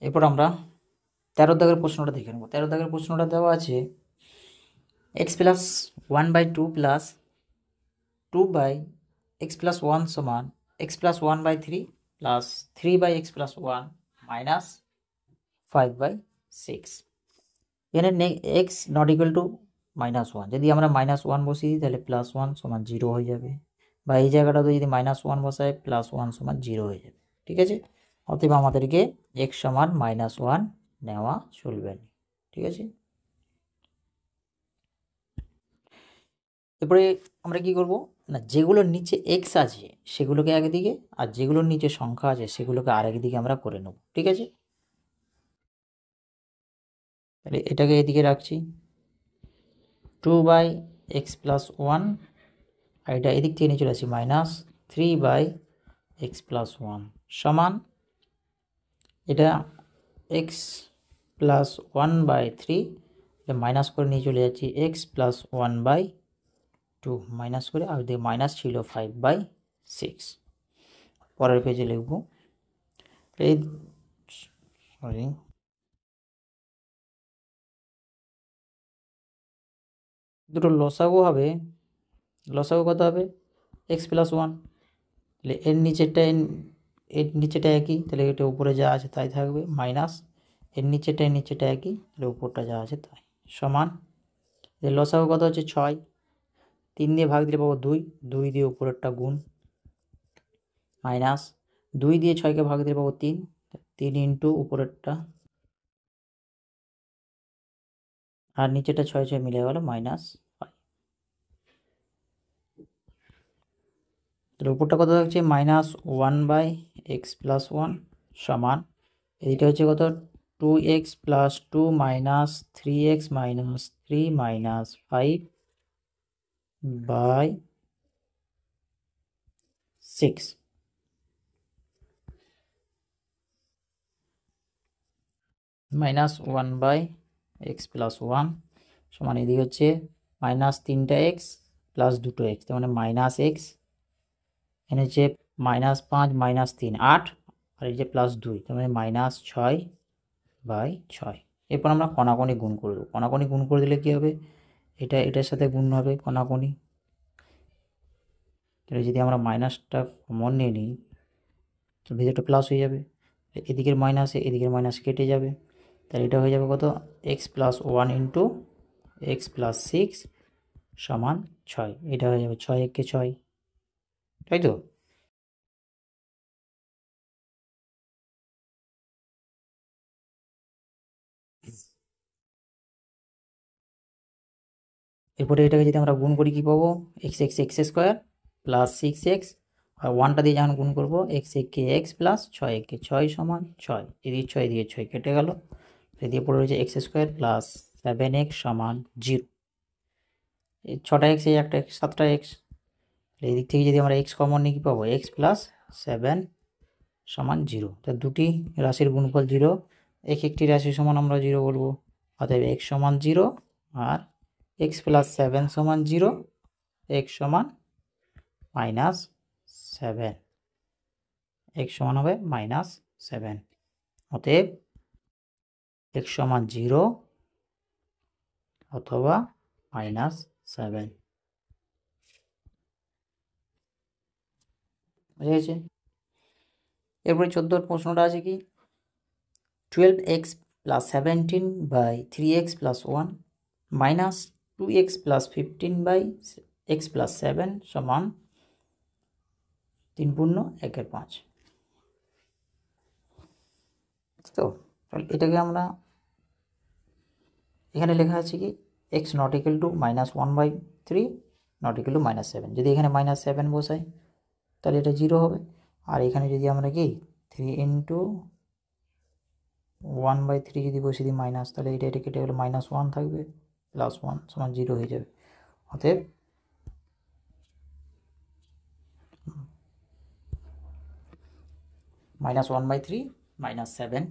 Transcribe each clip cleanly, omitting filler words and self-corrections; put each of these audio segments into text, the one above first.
এরপর আমরা 13 দাগের প্রশ্নটা দেখে নেব। 13 দাগের প্রশ্নটা দেওয়া আছে x plus 1/2 plus 2/x plus 1 সমান x plus 1/3 plus 3/x plus 1 minus 5/6। এখানে x নট ইকুয়াল টু -1, যদি আমরা -1 বসিয়ে দিই তাহলে +1 সমান 0 হয়ে যাবে, বা এই জায়গাটাতে যদি -1 বসায় +1 সমান 0 হয়ে যাবে। ঠিক আছে, অতএব আমাদেরকে x সমান -1 নেওয়া চলবে না। ঠিক আছে, এরপরে আমরা কি করব না, যেগুলোর নিচে x আছে সেগুলোকে একদিকে, আর যেগুলোর নিচে সংখ্যা আছে সেগুলোকে আরেকদিকে আমরা করে নেব। ঠিক আছে, তাহলে এটাকে এদিকে রাখছি 2/x প্লাস 1, আর এটা এদিক থেকে নিয়ে চলে আসছি -3/x প্লাস 1 সমান, এটা x প্লাস 1/3 এটা মাইনাস করে নিয়ে চলে যাচ্ছি x প্লাস 1/2 মাইনাস করে, আর দিয়ে মাইনাস ছিল 5/6। পরের পেজে লিখব, এই সরি দুটো লসাগু হবে, লসাগু কত হবে x প্লাস 1, তাহলে এর নিচেটা একই, তাহলে এটা উপরে যা আছে তাই থাকবে, মাইনাস এর নিচেটা একই, তাহলে উপরটা যা আছে তাই সমান, এর লসাগু কত হচ্ছে 6, 3 দিয়ে ভাগ দিলে পাবো 2, 2 দিয়ে উপরেরটা গুণ, মাইনাস 2 দিয়ে 6কে ভাগ দিলে পাবো 3, 3 ইন্টু উপরেরটা, আর নিচেটা 6 6 মিলে গেল -5। তাহলে উপরটা কত থাকছে -1/x প্লাস 1 সমান, এইটা হচ্ছে কত 2x plus 2 minus 3x minus 3 minus 5/6 -1/x plus 1 সমান, এদিকে হচ্ছে -3x প্লাস 2x, তার মানে -x, এখানে হচ্ছে -5 -3 8, আর এই যে +2, তার মানে -6/6। এরপর আমরা কণাকণি গুণ করে দেবো। কণাকণি গুণ করে দিলে কী হবে, এটা এটার সাথে গুণ হবে কণাকণি, তাহলে যদি আমরা মাইনাসটা কমন নিয়ে নিই তো ভিতরটা প্লাস হয়ে যাবে, এদিকের মাইনাসে এদিকের মাইনাস কেটে যাবে, তাহলে এটা হয়ে যাবে কত x plus 1 into x plus 6 সমান 6, এটা হয়ে যাবে 6 একে 6, তাই তো। এরপরে এটাকে যদি আমরা গুণ করি কী পাবো, x স্কোয়ার প্লাস 6x, আর 1টা দিয়ে যখন গুণ করবো x একে x প্লাস 6 একে 6 সমান 6, এদিকে 6 কেটে গেল, এদিকে পড়ে রয়েছে x স্কোয়ার প্লাস 7x সমান 0, এই 6টা x, এই একটা x 7টা x, এই দিক থেকে যদি আমরা x কমন নিই কী পাবো x প্লাস 7 সমান 0, তা দুটি রাশির গুণফল 0, একটি রাশি সমান আমরা 0 বলবো, অতএব x সমান 0 আর x প্লাস 7 সমান 0, x সমান -7, x সমান হবে -7, অতএব x সমান 0 অথবা -7। বুঝে গেছে। এরপরে 14 প্রশ্নটা আছে কি 12x plus 17/3x plus 1 minus 2x plus 15/x plus 7 সমান 3 পূর্ণ 1/5। তো এটাকে আমরা এখানে লেখা আছে কি x not equal two -1/3 not equal two -7, যদি এখানে -7 বসাই তাহলে এটা 0 হবে, আর এখানে যদি আমরা কি 3 ইন্টু 1/3 যদি বসিয়ে দিই মাইনাস, তাহলে এটা কেটে গেলে -1 থাকবে, +1 সমান 0 হয়ে যাবে, অতএব -1/3 -7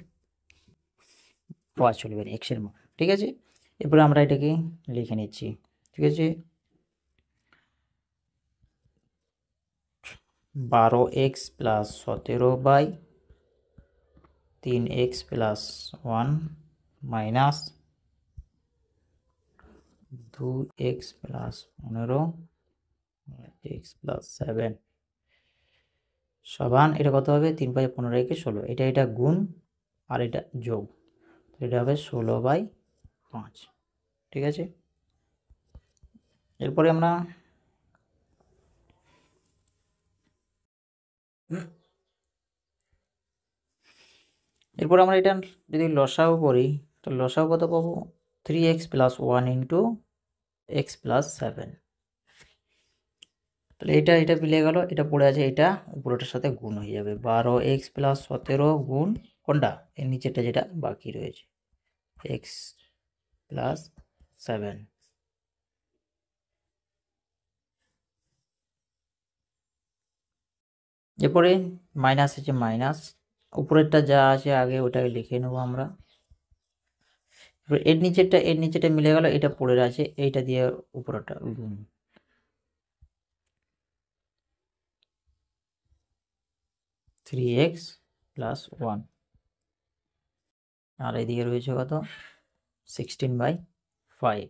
পাওয়া চলবে এক্সের মান। ঠিক আছে, এরপরে আমরা এটাকে লিখে নিচ্ছি। ঠিক আছে, 12x plus 17/3x plus 1 minus 2x plus 15x plus 7 সমান এটা কত হবে? 3/15 16। এটা গুণ আর এটা যোগ, এটা হবে 16/5। ঠিক আছে, এরপরে আমরা এটা যদি লসাগু করি, তো লসাগু কত পাবো? 3x plus 1 into x plus 7। তাহলে এটা মিলে গেল, এটা পড়ে আছে, এটা উপরেটার সাথে গুণ হয়ে যাবে। 12x প্লাস 17 গুণ কোনটা? এর নিচেরটা যেটা বাকি রয়েছে, এক্স প্লাস 7। এরপরে মাইনাস আছে, মাইনাস উপরেরটা যা আছে আগে ওটাকে লিখে নেবো আমরা। এর নিচেরটা মিলে গেল, এটা পড়ে আছে, এইটা দিয়ে উপরেরটা গুণ। থ্রি এক্স প্লাস 1 আর এদিকে রয়েছে কত? 16/5।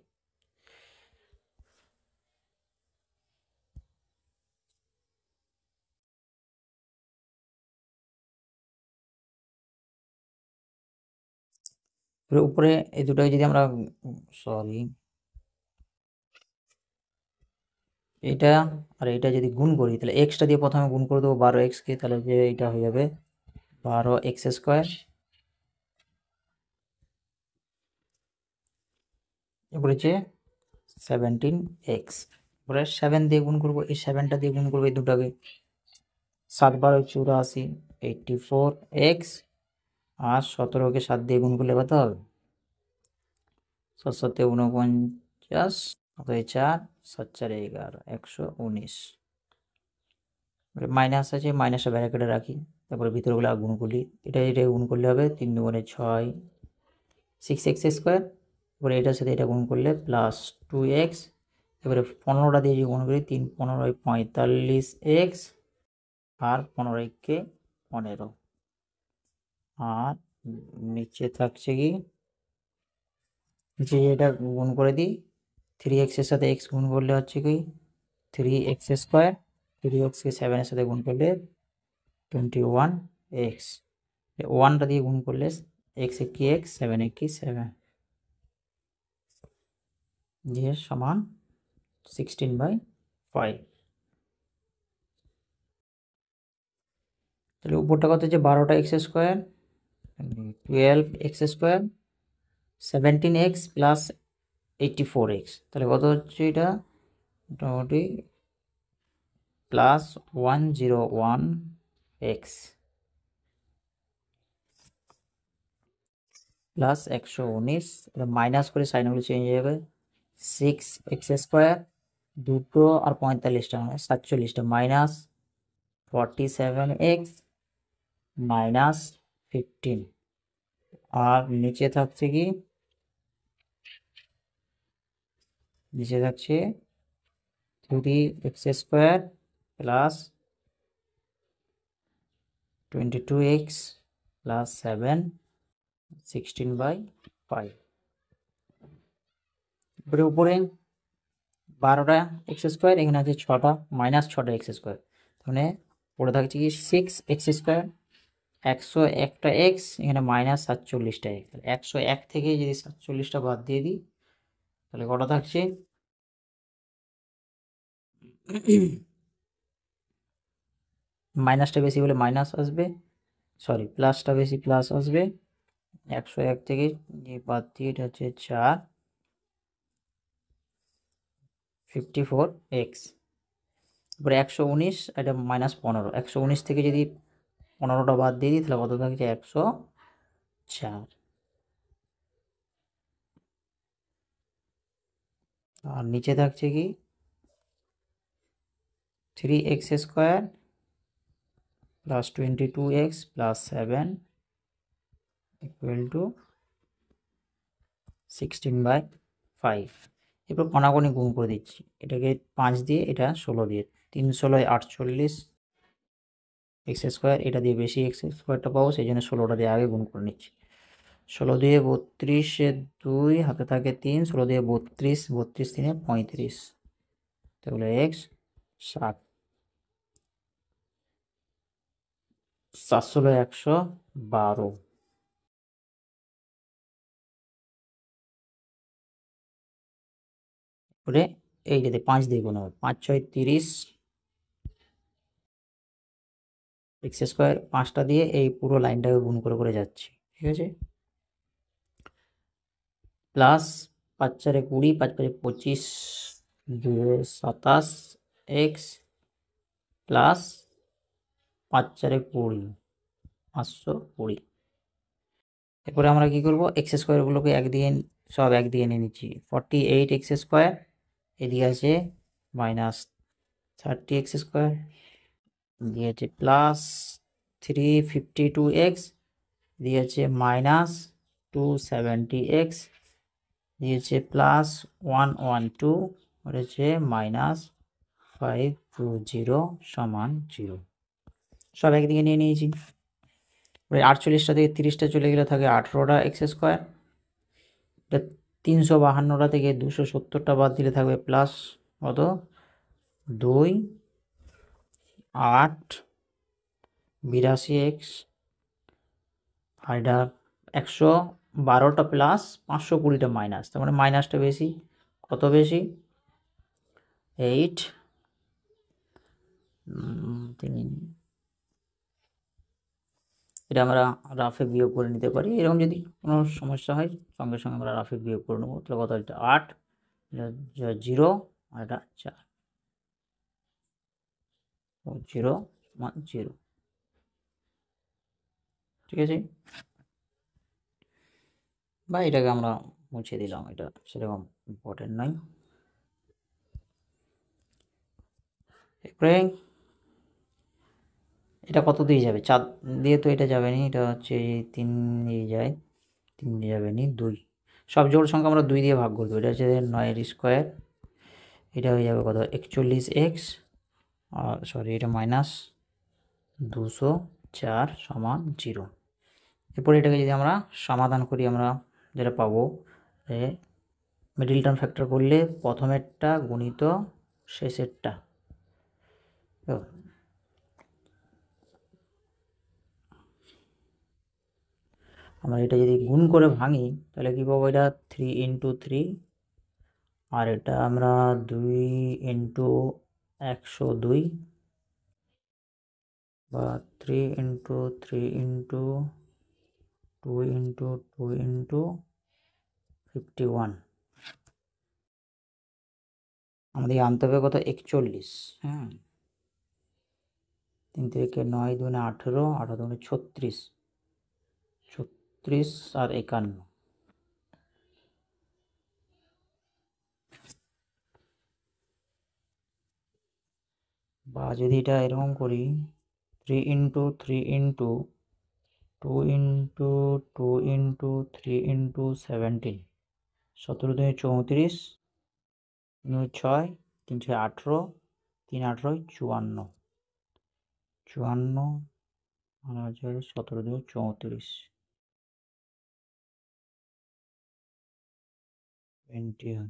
উপরে এই দুটোকে যদি আমরা এটা আর এটা যদি গুণ করি, তাহলে এক্সটা দিয়ে প্রথমে গুণ করে দেবো 12xকে, তাহলে যে এটা হয়ে যাবে 12x²। এরপরে হচ্ছে 17x, এরপরে 7 দিয়ে গুণ করবো, এই 7টা দিয়ে গুণ করবো এই দুটাকে। 7×12 = 84, 84x আর 17কে 7 দিয়ে গুণ করলে কত হবে? 7 49, 4 7 4 11, 119। মাইনাস আছে, মাইনাসটা ব্র্যাকেটে রাখি, তারপরে ভিতরগুলো গুণ করলি, এটা গুণ করলে হবে 3 2 6, 6x²। এবারে এটার সাথে এটা গুণ করলে প্লাস 2x। এবারে 15টা দিয়ে যদি গুণ করি, 3 15 45x আর 15কে 15। আর নিচে থাকছে কি, নিচে এটা গুণ করে দিই, 3x এর সাথে x গুণ করলে হচ্ছে কি 3x², 3xকে 7 এর সাথে গুণ করলে 21x, 1টা দিয়ে গুণ করলে x কি x, 7 কি 7 দিয়ে সমান 16/5। তাহলে উপরটা কত হচ্ছে? 12টা x², 12x², 17x plus 84x, তাহলে কত হচ্ছে? এটা মোটামুটি প্লাস 101x প্লাস 119। মাইনাস করে সাইনগুলো চেঞ্জ হয়ে যাবে। 6x² দুটো আর 45টা মানে 47টা মাইনাস 47x মাইনাস 15। আর নিচে থাকছে কি, নিচে থাকছে 3x² প্লাস 22x প্লাস 7, 16/5। এবারে উপরে 12টা x², এখানে আছে 6টা, মাইনাস 6টা x², তাহলে পড়ে থাকছে কি 6x², 101টা x, এখানে মাইনাস 47টা x। 101 থেকে যদি 47টা বাদ দিয়ে দিই, তাহলে কটা থাকছে? মাইনাসটা বেশি বলে মাইনাস আসবে, সরি প্লাসটা বেশি প্লাস আসবে। 101 থেকে যে বাদ দিয়ে এটা হচ্ছে 4, 54x। এবারে 119, এটা মাইনাস 15, 119 থেকে যদি 15টা বাদ দিয়ে দিই, তাহলে কত থাকছে? 104। আর নিচে থাকছে কি 3x² প্লাস 22x প্লাস 7 = 16/5। এরপর কণাকণি গুণ করে দিচ্ছি, এটাকে 5 দিয়ে, এটা 16 দিয়ে, 3 16 48, এক্স স্কোয়ার, এটা দিয়ে বেশি এক্স স্কোয়ারটা পাবো, সেই জন্য 16টা দিয়ে আগে গুণ করে নিচ্ছি। 16 দিয়ে 32, 2 হাতে থাকে 3, 16 দিয়ে 32, 32 3 35, তাহলে এক্স 60, 7 112। করে এই যদি 5 দিয়ে গুণ হবে, 5 6 30 এক্স স্কোয়ার, 5টা দিয়ে এই পুরো লাইনটাকে গুণ করে করে যাচ্ছি, ঠিক আছে। Plus 5 4 20, 5 5 25, 2 27 x plus 5 4 20, 520। এরপরে আমরা কি করব, এক্স স্কোয়ারগুলোকে সব এক দিয়ে নিয়ে নিচ্ছি। 48 এক্স স্কোয়ার, এদিকে আছে -30 এক্স স্কোয়ার, এদিকে আছে +352 এক্স, এদিকে আছে -270 এক্স, দিয়েছে +112, হয়েছে -520 সমান 0। সব একদিকে নিয়ে নিয়েছি। 48টা থেকে 30টা চলে গেলে থাকে 18টা এক্স স্কোয়ার। 352টা থেকে 270টা বাদ দিলে থাকবে প্লাস কত, 2 8 82 এক্স, আর এটা 112টা প্লাস 520টা মাইনাস, তার মানে মাইনাসটা বেশি। কত বেশি, 8 3। এটা আমরা রাফে বিয়োগ করে নিতে পারি, এরকম যদি কোনো সমস্যা হয় সঙ্গে সঙ্গে আমরা রাফে বিয়োগ করে নেবো। তাহলে কত, এটা 8, এটা 0, আর এটা 4, 0 0, ঠিক আছে। বা এটাকে আমরা মুছে দিলাম, এটা সেরকম ইম্পর্টেন্ট নয়। এরপরে এটা কত দিয়ে যাবে, 4 দিয়ে তো এটা যাবে নি, এটা হচ্ছে 3 দিয়ে যায়, 3 দিয়ে যাবে নি, 2। সব জোড় সংখ্যা আমরা 2 দিয়ে ভাগ করবো। এটা হচ্ছে 9 স্কোয়ার, এটা হয়ে যাবে কত, 41 এক্স, আর সরি এটা -204 সমান 0। এরপরে এটাকে যদি আমরা সমাধান করি, আমরা যেটা পাবো, মিডল টার্ম ফ্যাক্টর করলে প্রথমেরটা গুণিত শেষেরটা, আমরা এটা যদি গুণ করে ভাঙি তাহলে কি পাবো, এটা 3 × 3, আর এটা আমরা 2 × 102, বা 3 × 3 × 2 × 2 × 51। আমাদের আনতে হবে কত, 41। হ্যাঁ, 3 থেকে 9 2 18, 18 2 36, 36 আর 51। বা যদি এটা এরকম করি, 3 × 3 × 2 × 2 × 3 × 17, 17 2 34, 6 3 6 18, 3 18 54, 54 আর আছে 17 2 34, 20।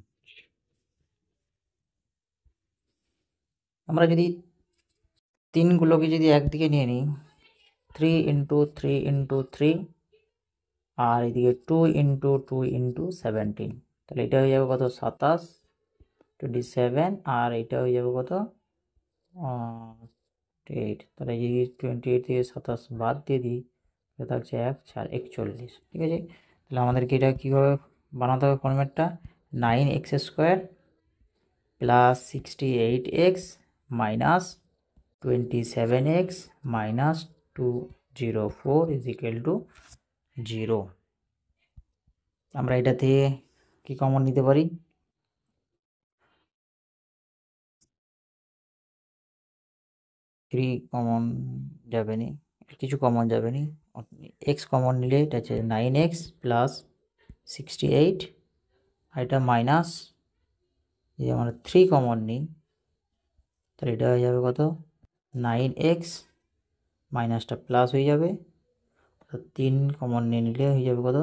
আমরা যদি 3গুলোকে যদি একদিকে নিয়ে নিই, 3 × 3 × 3, আর এদিকে 2 × 2 × 17, তাহলে এটা হয়ে যাবে কত, 27, 27, আর এটা হয়ে যাবে কত, 8। তাহলে যদি 28 থেকে 27 বাদ দিয়ে দিই, তাহলে থাকছে 1 4 41, ঠিক আছে। তাহলে আমাদেরকে এটা কীভাবে বানাতে হবে, ফর্মেটটা 9x square plus 68x minus 27x minus 204 = 0। আমরা এটা থেকে কি কমন নিতে পারি, 3 কমন যাবে নি, কিছু কমন যাবে নি, এক্স কমন নিলে এটা হচ্ছে 9x প্লাস 68, আর এটা মাইনাস, যদি আমরা 3 কমন নিই তাহলে এটা হয়ে যাবে কত, 9x মাইনাসটা প্লাস হয়ে যাবে, তো 3 কমন নিয়ে নিলে হয়ে যাবে কত,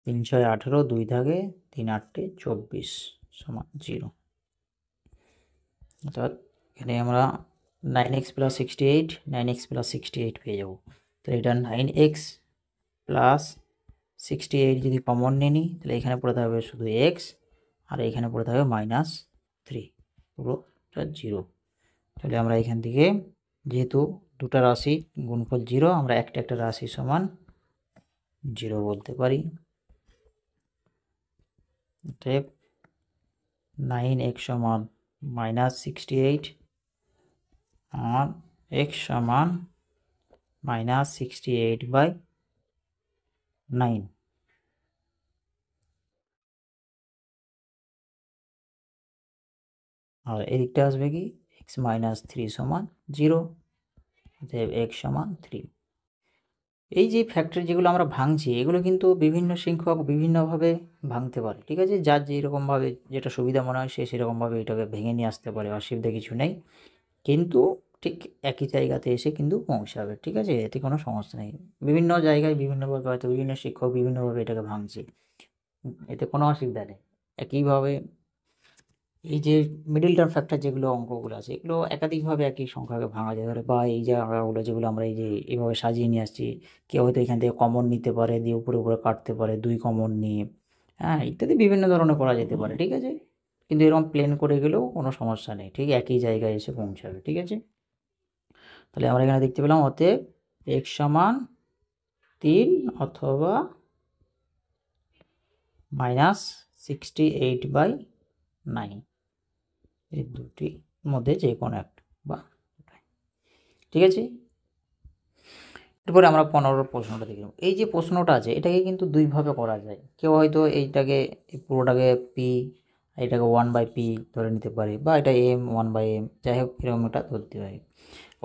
3 6 18, 2 থাকে 3 8 24 সমান 0। অর্থাৎ এখানে আমরা 9x প্লাস 68 9x প্লাস 68 পেয়ে যাব। তো এটা 9x প্লাস 68 যদি কমন নিয়ে নিই তাহলে এখানে পড়ে থাকবে শুধু x, আর এখানে পড়ে থাকবে -3, পুরোটা 0। তাহলে আমরা এখান থেকে যেহেতু দুটা রাশি গুণফল 0, আমরা একটা একটা রাশি সমান 0 বলতে পারি। অতএব 9x সমান -68 আর x সমান -68/9। আর এদিকটা আসবে কি x -3 সমান 0, অতএব x সমান 3। এই যে ফ্যাক্টর যেগুলো আমরা ভাঙছি এগুলো কিন্তু বিভিন্ন শিক্ষক বিভিন্নভাবে ভাঙতে পারে, ঠিক আছে। যার যেরকমভাবে যেটা সুবিধা মনে হয় সে সেরকমভাবে এটাকে ভেঙে নিয়ে আসতে পারে, অসুবিধা কিছু নেই। কিন্তু ঠিক একই জায়গাতে এসে কিন্তু পৌঁছাবে, ঠিক আছে, এতে কোনো সমস্যা নেই। বিভিন্ন জায়গায় বিভিন্নভাবে হয়তো বিভিন্ন শিক্ষক বিভিন্নভাবে এটাকে ভাঙছে, এতে কোনো অসুবিধা নেই। একইভাবে এই যে মিডল টার্ম ফ্যাক্টর যেগুলো অঙ্কগুলো আছে এগুলো একাধিকভাবে একই সংখ্যাকে ভাঙা যেতে পারে, বা এই জায়গাগুলো যেগুলো আমরা এই যে এইভাবে সাজিয়ে নিয়ে আসছি, কেউ হয়তো এখান থেকে কমন নিতে পারে, দিয়ে উপরে উপরে কাটতে পারে 2 কমন নিয়ে, হ্যাঁ, ইত্যাদি বিভিন্ন ধরনের করা যেতে পারে, ঠিক আছে। কিন্তু এরকম প্লেন করে গেলেও কোনো সমস্যা নেই, ঠিক একই জায়গায় এসে পৌঁছাবে, ঠিক আছে। তাহলে আমরা এখানে দেখতে পেলাম অতএব x সমান 3 অথবা -68/9, এই দুটির মধ্যে যে কোনো একটা বা, ঠিক আছে। এরপরে আমরা 15 প্রশ্নটা দেখে নেব। এই যে প্রশ্নটা আছে এটাকে কিন্তু দুইভাবে করা যায়। কেউ হয়তো এইটাকে পুরোটাকে পি, এটাকে 1/p ধরে নিতে পারে, বা এটা m 1/m, যাই হোক এরকম একটা ধরতে পারে,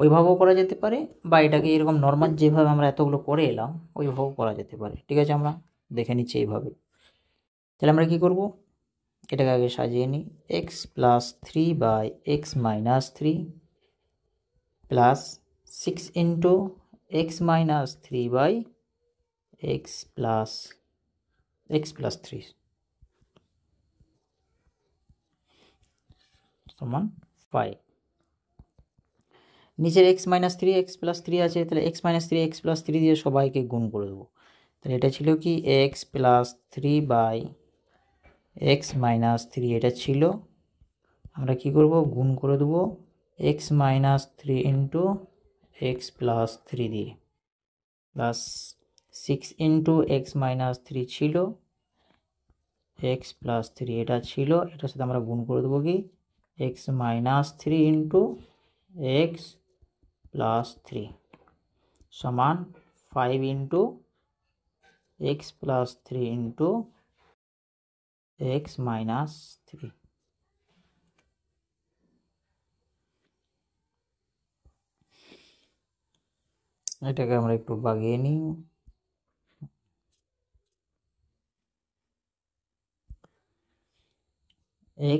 ওইভাবেও করা যেতে পারে, বা এটাকে এরকম নর্মাল যেভাবে আমরা এতগুলো করে এলাম ওইভাবেও করা যেতে পারে, ঠিক আছে। আমরা দেখে নিচ্ছি এইভাবে। তাহলে আমরা কি করব, এটাকে আগে সাজিয়ে নিই। x plus 3/x minus 3 plus 6 into x minus 3/x plus 3 সমান 5। নিচের x মাইনাস 3 x প্লাস 3 আছে, তাহলে x মাইনাস 3 x প্লাস 3 দিয়ে সবাইকে গুণ করে দেবো। তাহলে এটা ছিল কি x প্লাস 3/x মাইনাস 3, এটা ছিল, আমরা কি করব গুণ করে দেবো x minus 3 into x plus 3 দিয়ে, প্লাস 6 ইন্টু x মাইনাস 3 ছিল, x প্লাস 3 এটা ছিল, এটার সাথে আমরা গুণ করে দেবো কি x minus 3 into x plus 3 সমান 5 into x plus 3 into x minus 3। এটাকে আমরা একটু বাগিয়ে নিই।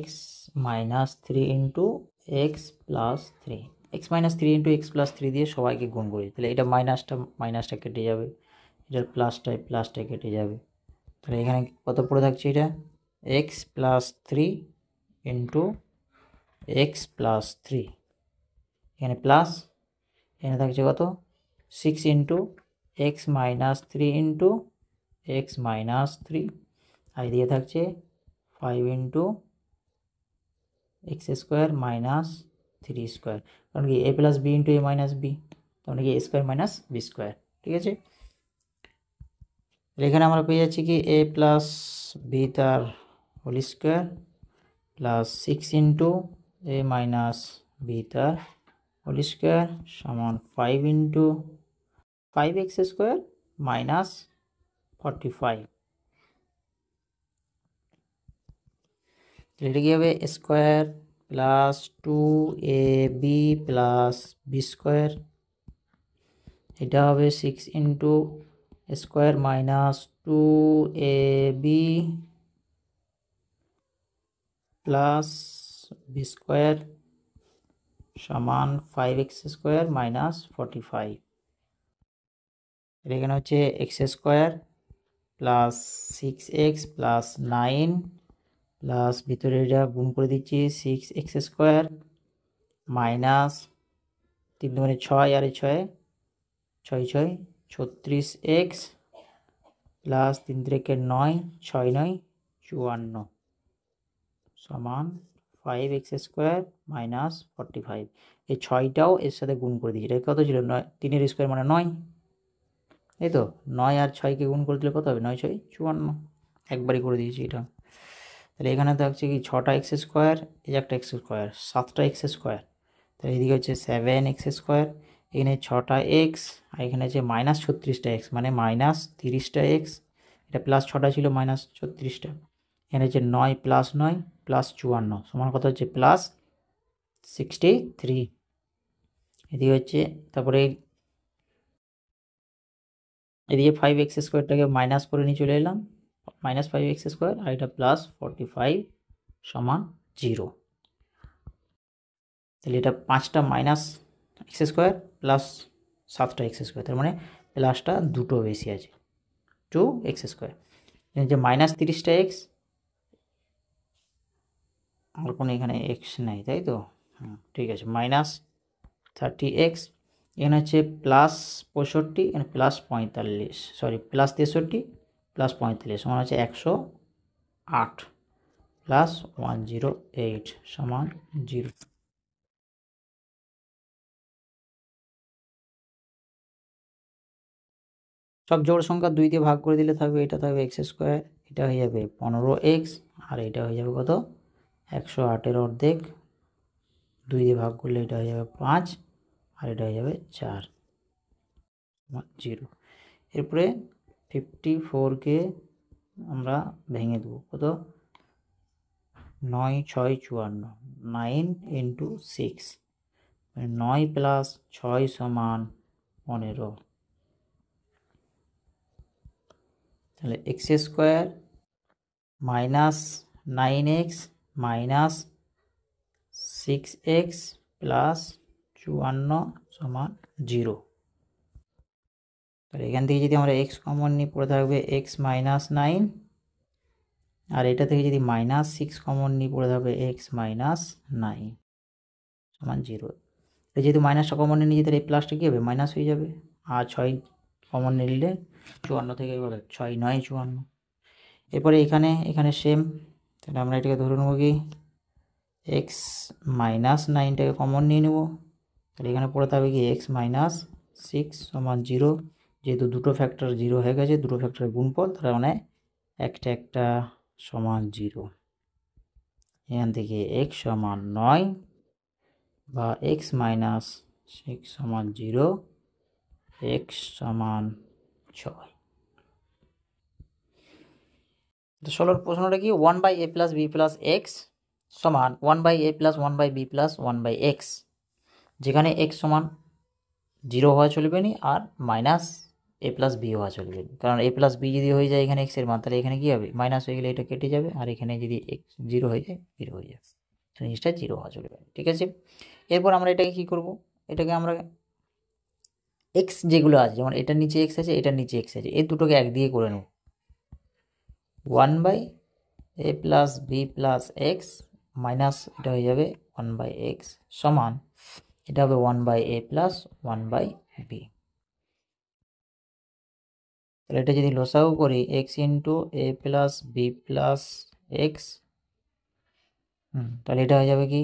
x minus 3 into x plus 3, x minus 3 into x plus 3 দিয়ে সবাইকে গুণ করি, তাহলে এটা মাইনাসটা কেটে যাবে, এটার প্লাসটা কেটে যাবে, তাহলে এখানে কত পড়ে থাকছে, এটা x plus 3 into x plus 3, এখানে প্লাস, এখানে থাকছে কত 6 into x minus 3 into x minus 3, আর দিয়ে থাকছে 5 into x square minus 3 square, কারণ কি a plus b into a minus b, তার মানে কি a square minus b square, ঠিক আছে। এখানে আমরা পেয়ে যাচ্ছি কি a প্লাস বি তার whole square plus 6 into a minus b তার হোল স্কোয়ার সমান 5 ইন্টু 5x স্কোয়ার মাইনাস 45। এটা কি হবে square plus 2ab plus b square, এটা হবে 6 into square minus 2ab plus b square সমান 5x² মাইনাস 45। এখানে হচ্ছে x square plus 6x plus 9 plus ভিতরে এটা গুণ করে দিচ্ছি 6x² মাইনাস 3 দুগুণে 6 আর 6 6 6 36x প্লাস 3 3 9 6 9 54 সমান 5x² মাইনাস 45। এই 6টাও এর সাথে গুণ করে দিচ্ছি। এটা কত ছিল? 9, 3 এর স্কোয়ার মানে 9, এই তো 9 আর 6কে গুণ করে দিলে কত হবে? 9 6 54, একবারই করে দিয়েছি এটা। তাহলে এখানে থাকছে কি 6টা x², এই একটা x², 7টা x²। তাহলে এদিকে হচ্ছে 7x², এখানে 6টা x, আর এখানে হচ্ছে মাইনাস 36টা x মানে মাইনাস 30টা x। এটা প্লাস 6টা ছিল মাইনাস 36টা। এখানে হচ্ছে 9 প্লাস 9 প্লাস 54 সমান কত হচ্ছে? প্লাস 63। এদিকে হচ্ছে তারপরে এদিকে 5x² মাইনাস করে নিয়ে চলে এলাম, মাইনাস 5x² আর এটা প্লাস 45 সমান 0। তাহলে এটা 5টা মাইনাস x² প্লাস 7টা x², তার মানে প্লাসটা দুটো বেশি আছে, 2x²। যে মাইনাস 30টা x, আর কোনো এখানে x নেই তাই তো? ঠিক আছে, মাইনাস 30x। এখানে হচ্ছে প্লাস 65, এখানে প্লাস 45, সরি প্লাস 63 প্লাস 45 সমান হচ্ছে 108 প্লাস 108 সমান 0। সব জোড় সংখ্যা 2 দিয়ে ভাগ করে দিলে থাকবে, এটা থাকবে x², এটা হয়ে যাবে 15x, আর এটা হয়ে যাবে কত? 108-এর অর্ধেক 2 দিয়ে ভাগ করলে এটা হয়ে যাবে 5, আর এটা হয়ে যাবে 4 0। এরপরে 54কে আমরা ভেঙে দেবো, কত? 9 6 54, 9 × 6, 9 প্লাস 6 সমান 15। তাহলে x² minus 9x minus 6x plus 54 সমান 0। তাহলে এখান থেকে যদি আমরা x কমন নিই পড়ে থাকবে x মাইনাস 9, আর এটা থেকে যদি মাইনাস 6 কমন নিই পড়ে থাকবে x মাইনাস 9 সমান 0। যেহেতু মাইনাসটা কমন নিয়ে নিয়েছি তাহলে এই প্লাসটা কী হবে? মাইনাস হয়ে যাবে, আর 6 কমন নিলে 54 থেকে বলে 6 9 54। এরপরে এখানে সেম, তাহলে আমরা এটাকে ধরে নেব কি এক্স মাইনাস 9টাকে কমন নিয়ে নেব, তাহলে এখানে পড়ে থাকবে কি এক্স মাইনাস 6 সমান 0। যেহেতু দুটো ফ্যাক্টর 0 হয়ে গেছে, দুটো ফ্যাক্টরের গুণফল, তার মানে একটা একটা সমান 0। এখান থেকে এক্স সমান 9 বা এক্স মাইনাস 6 সমান 0, এক্স সমান 6। তো 16 প্রশ্নটা কি? 1/a plus b plus x সমান 1/a plus 1/b plus 1/x, যেখানে এক্স সমান 0 হওয়া চলবে না আর মাইনাস a প্লাস বি হওয়া চলবে না, কারণ a প্লাস বি যদি হয়ে যায় এখানে এক্সের মান, তাহলে এখানে কী হবে? মাইনাস হয়ে গেলে এটা কেটে যাবে, আর এখানে যদি এক্স 0 হয়ে যায় 0 হয়ে যাবে, জিনিসটা 0 হওয়া চলবে। ঠিক আছে, এরপর আমরা এটাকে কী করব? এটাকে আমরা এক্স যেগুলো আছে, যেমন এটার নিচে এক্স আছে, এটার নিচে এক্স আছে, এই দুটোকে এক দিয়ে করে নেব। 1/a plus b plus x minus এটা হয়ে যাবে 1/x সমান এটা হবে 1/a প্লাস 1/b। তাহলে এটা যদি লসাগু করি এক্স ইন্টু এ প্লাস বি প্লাস এক্স, তাহলে এটা হয়ে যাবে কি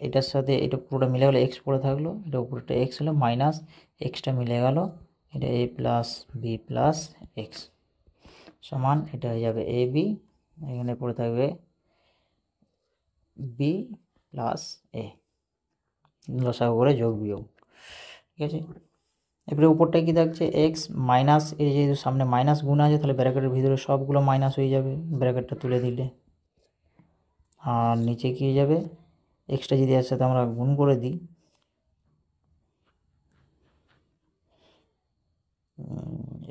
এটার সাথে এটা পুরোটা মিলে গেলো, এক্স পড়ে থাকলো, এটা উপরটা এক্স হলো, মাইনাস এক্সটা মিলে গেল, এটা এ প্লাস বি প্লাস এক্স সমান এটা হয়ে যাবে এ বি, এখানে পড়ে থাকবে বি প্লাস এ, লসাগু করে যোগ বিয়োগ। ঠিক আছে, এরপরে উপরটায় কী থাকছে? এক্স মাইনাস, এর যেহেতু সামনে মাইনাস গুণ আছে তাহলে ব্র্যাকেটের ভিতরে সবগুলো মাইনাস হয়ে যাবে ব্র্যাকেটটা তুলে দিলে, আর নিচে কী হয়ে যাবে? এক্সটা যদি এর সাথে আমরা গুণ করে দিই,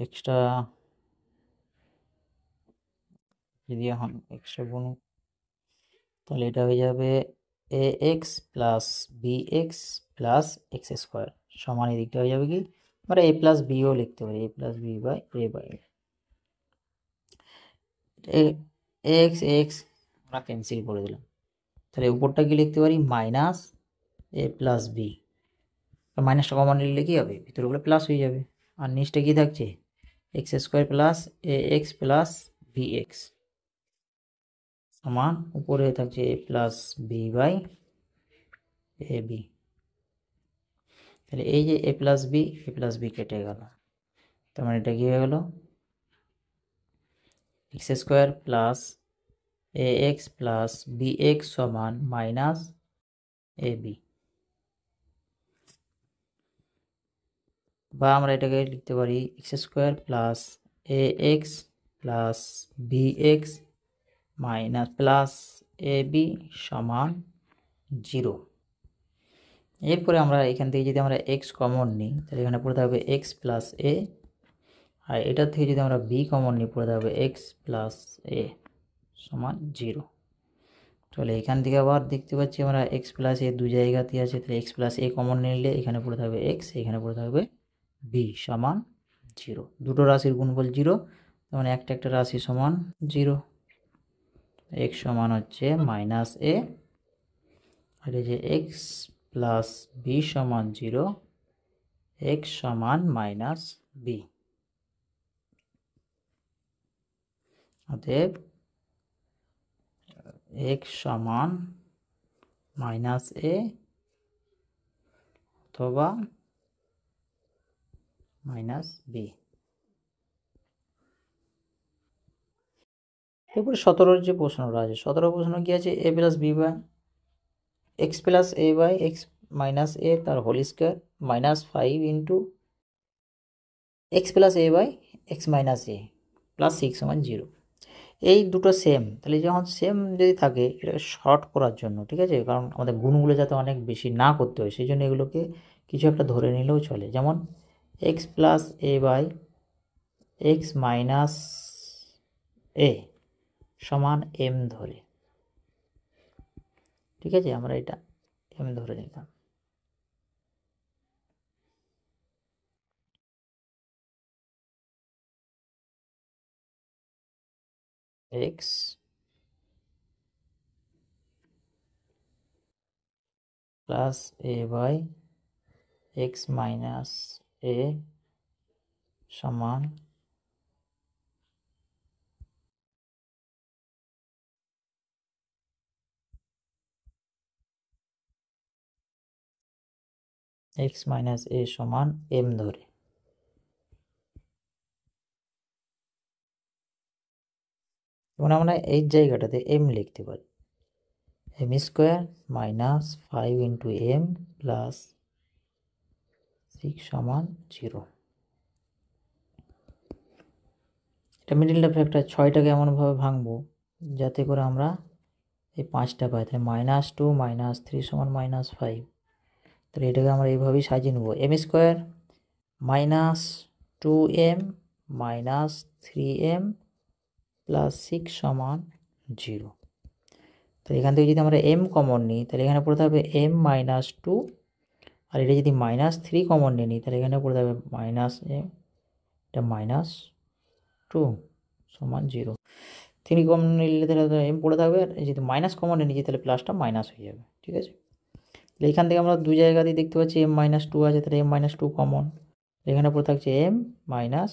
এক্সট্রা যদি এখন এক্সট্রা গুণ তাহলে এটা হয়ে যাবে a x plus b x plus x square সমান এই দিকটা হয়ে যাবে কি, আমরা এ প্লাস বিও লিখতে পারি, a plus b by a by x x আমরা ক্যান্সেল করে দিলাম। তাহলে উপরটা কি লিখতে পারি, মাইনাস এ প্লাস বি, মাইনাসটা কমন নিলে কি হবে, ভিতরগুলো প্লাস হয়ে যাবে। আর নিচটা কি থাকছে, x square plus a x plus b x সমান উপরে থাকছে a plus b by a b. তাহলে এই যে এ প্লাস বি কেটে গেল, তার মানে এটা কি হয়ে গেল, x square plus a x plus b x সমান মাইনাস এ বি, বা আমরা এটাকে লিখতে পারি x square plus a x plus b x minus plus a b সমান 0। এরপরে আমরা এখান থেকে যদি আমরা এক্স কমন নিই তাহলে এখানে পড়ে থাকবে এক্স প্লাস এ, আর এটার থেকে যদি আমরা বি কমন নিই পড়ে থাকবে এক্স প্লাস এ সমান 0। তাহলে এখান থেকে আবার দেখতে পাচ্ছি আমরা এক্স প্লাস এ দু জায়গাতেই আছে, তাহলে এক্স প্লাস এ কমন নিলে এখানে পড়ে থাকবে এক্স, এখানে পড়ে থাকবে বি সমান 0। দুটো রাশির গুণফল 0, তার মানে একটা একটা রাশি সমান 0। এক্স সমান হচ্ছে মাইনাস এ, আর এই যে এক্স প্লাস বি সমান 0, এক্স সমান মাইনাস বি। অতএব এক্স সমান মাইনাস এ অথবা মাইনাস বি। এরপরে 17 যে প্রশ্নটা আছে, 17 প্রশ্ন কি আছে, a plus b by x plus a by x minus a তার whole square minus 5 into x plus a by x minus a plus 6 সমান 0। এই দুটো সেম, তাহলে যখন সেম যদি থাকে এটা শর্ট করার জন্য, ঠিক আছে, কারণ আমাদের গুণগুলো যাতে অনেক বেশি না করতে হয় সেই জন্য এগুলোকে কিছু একটা ধরে নিলেও চলে। যেমন x plus a by x minus a সমান এম ধরে, ঠিক আছে, আমরা এটা এম ধরে নিলাম। X plus a by x minus a সমান এক্স মাইনাস এ সমান এম ধরে। যেমন আমরা এই জায়গাটাতে এম লিখতে পারি, m square minus 5 into m plus 6 সমান 0। এটা মিডিলটা ফ্যাক্টর 6টাকে এমনভাবে ভাঙবো যাতে করে আমরা এই 5টা পাই, তাই -2 -3 সমান -5। তাহলে এটাকে আমরা এইভাবেই সাজিয়ে নেব, m square minus 2m minus 3m plus 6 সমান 0। তাহলে এখান থেকে যদি আমরা m কমন নিই তাহলে এখানে পড়ে থাকবে m মাইনাস 2, আর এটা যদি -3 কমন নিই তাহলে এখানে পড়ে থাকবে মাইনাস m, এটা -2 সমান 0। 3 কমন নিলে তাহলে m পড়ে থাকবে, আর যদি মাইনাস কমন নিয়েছি তাহলে প্লাসটা মাইনাস হয়ে যাবে, ঠিক আছে। তাহলে এখান থেকে আমরা দু জায়গাতেই দেখতে পাচ্ছি m-2 আছে, তাহলে m-2 কমন, এখানে পড়ে থাকছে m মাইনাস,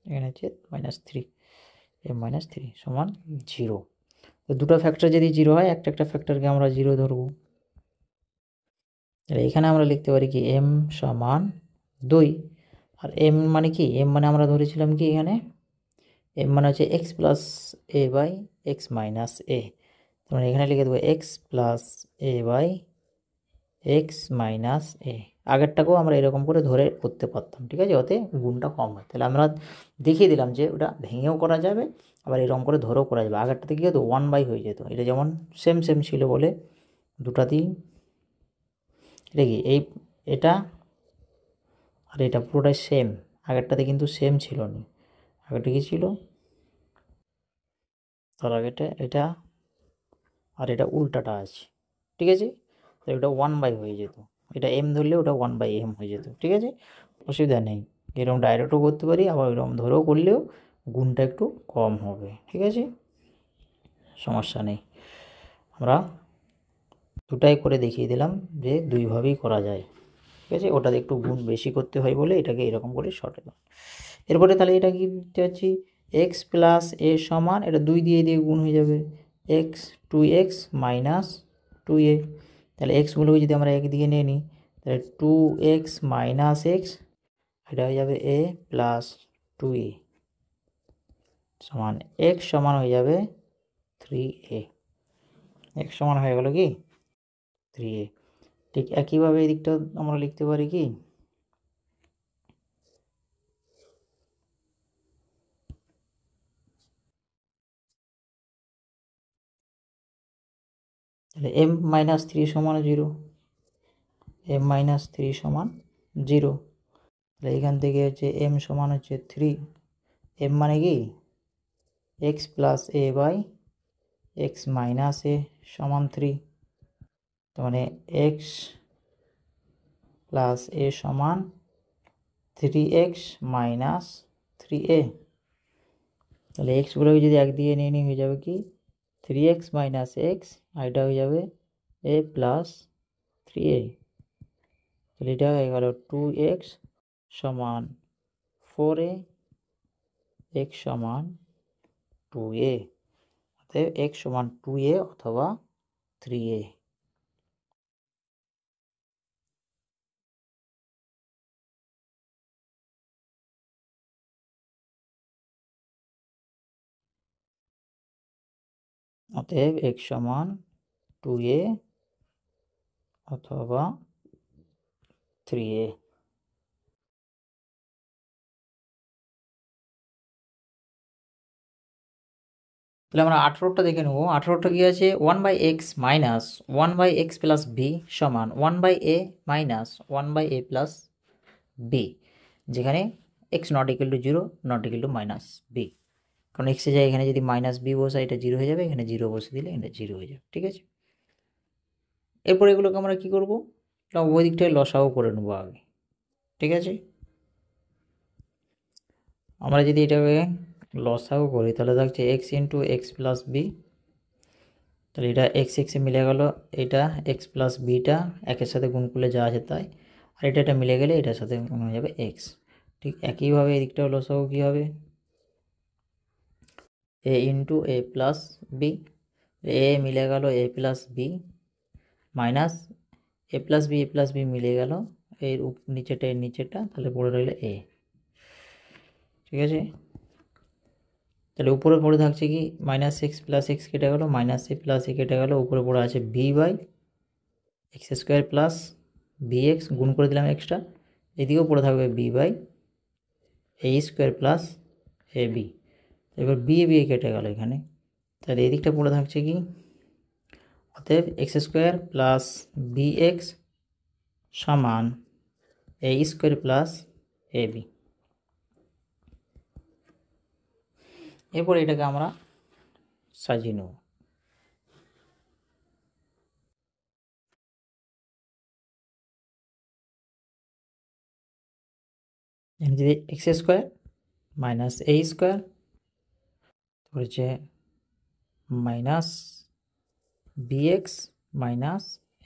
এখানে হচ্ছে -3, m-3 সমান 0। তো দুটো ফ্যাক্টর যদি 0 হয় একটা একটা ফ্যাক্টরকে আমরা 0 ধরবো। তাহলে এখানে আমরা লিখতে পারি কি m সমান 2, আর m মানে কি, m মানে আমরা ধরেছিলাম কি এখানে m মানে হচ্ছে x plus a by x minus a, তাহলে এখানে লিখে দেবো x plus a by x minus a. আগেরটাকেও আমরা এরকম করে ধরে করতে পারতাম, ঠিক আছে, ওতে গুণটা কম হয়। তাহলে আমরা দেখিয়ে দিলাম যে ওটা ভেঙেও করা যাবে আবার এরকম করে ধরেও করা যাবে। আগেরটাতে কি হতো 1/, হয়ে যেত, এটা যেমন সেম সেম ছিল বলে দুটাতেই, এটা কি এই এটা আর এটা পুরোটাই সেম, আগেরটাতে কিন্তু সেম ছিল না, আগেরটা কি ছিল, তার আগেটা এটা আর এটা উল্টাটা আছে, ঠিক আছে। তো এটা 1/, হয়ে যেত, এটা m ধরলে ওটা 1/m হয়ে যেত, ঠিক আছে, অসুবিধা নেই। এরকম ডাইরেক্টও করতে পারি, আবার এরকম ধরেও করলেও গুণটা একটু কম হবে, ঠিক আছে, সমস্যা নেই। আমরা দুটাই করে দেখিয়ে দিলাম যে দুইভাবেই করা যায়, ঠিক আছে। ওটাতে একটু গুণ বেশি করতে হয় বলে এটাকে এরকম করে শর্টে দাও। এরপরে তাহলে এটা কি দিতে পারছি, এক্স প্লাস এ সমান, এটা 2 দিয়ে গুণ হয়ে যাবে, এক্স 2x মাইনাস 2a। তাহলে এক্সগুলোকে যদি আমরা একদিকে নিয়ে নিই, তাহলে 2x মাইনাস এক্স, এটা হয়ে যাবে a প্লাস 2a সমান x সমান হয়ে যাবে 3a। x সমান হয়ে গেল কি 3a। ঠিক একইভাবে এই দিকটা আমরা লিখতে পারি কি, তাহলে m মাইনাস 3 সমান 0, m মাইনাস 3 সমান 0। তাহলে এখান থেকে হচ্ছে m সমান হচ্ছে 3, m মানে কি x plus a by x minus a সমান 3। তার মানে x প্লাস a সমান 3x মাইনাস 3a। তাহলে এক্সগুলোকে যদি একদিকে নিয়ে নিই হয়ে যাবে কি 3x মাইনাস এক্স, আর এটা হয়ে যাবে a প্লাস 3a। তাহলে এটা হয়ে গেল 2x সমান 4a, x সমান 2a, অতএব x সমান 2a অথবা 3a। অতএব x সমান 2a অথবা 3a। তাহলে আমরা 18টা দেখে নেব। 18টা কি আছে, 1/x minus 1/x plus b সমান 1/a minus 1/a plus b, যেখানে x not equal to 0 not equal to minus b. কারণ এক্সে যায় এখানে যদি মাইনাস বি বসাই এটা 0 হয়ে যাবে, এখানে 0 বসে দিলে এটা 0 হয়ে যাবে, ঠিক আছে। এরপর এগুলোকে আমরা কি করব, ওই দিকটায় লসাও করে নেবো আগে, ঠিক আছে। আমরা যদি এটাকে লসাও করি তাহলে থাকছে x into x plus b, তাহলে এটা এক্স এক্সে মিলে গেল, এটা এক্স প্লাস বিটা একের সাথে গুণ করলে যা আছে তাই, আর এটা মিলে গেলে এটার সাথে গুণ হয়ে যাবে এক্স। ঠিক একইভাবে এই দিকটাও লসাও কী হবে, এ ইন্টু এ প্লাস বি, এ মিলে গেল এ plus B minus a plus B মিলে গেল এর নিচেটা এর নিচেটা, তাহলে পড়ে রইল এ, ঠিক আছে। তাহলে উপরে পড়ে থাকছে কি মাইনাস এক্স প্লাস এক্স কেটে গেল, মাইনাস এ প্লাস এ কেটে গেল, উপরে পড়ে আছে b by x square plus b x, গুণ করে দিলাম এক্সটা, এদিকেও পড়ে থাকবে b by a square plus a b. এবার বি এ কেটে গেল এখানে, তাহলে এদিকটা পড়ে থাকছে কি, অতএব x square plus b x সমান a square plus a b. এরপর এটাকে আমরা সাজিয়ে নেব। যদি x square minus a square হচ্ছে minus b x minus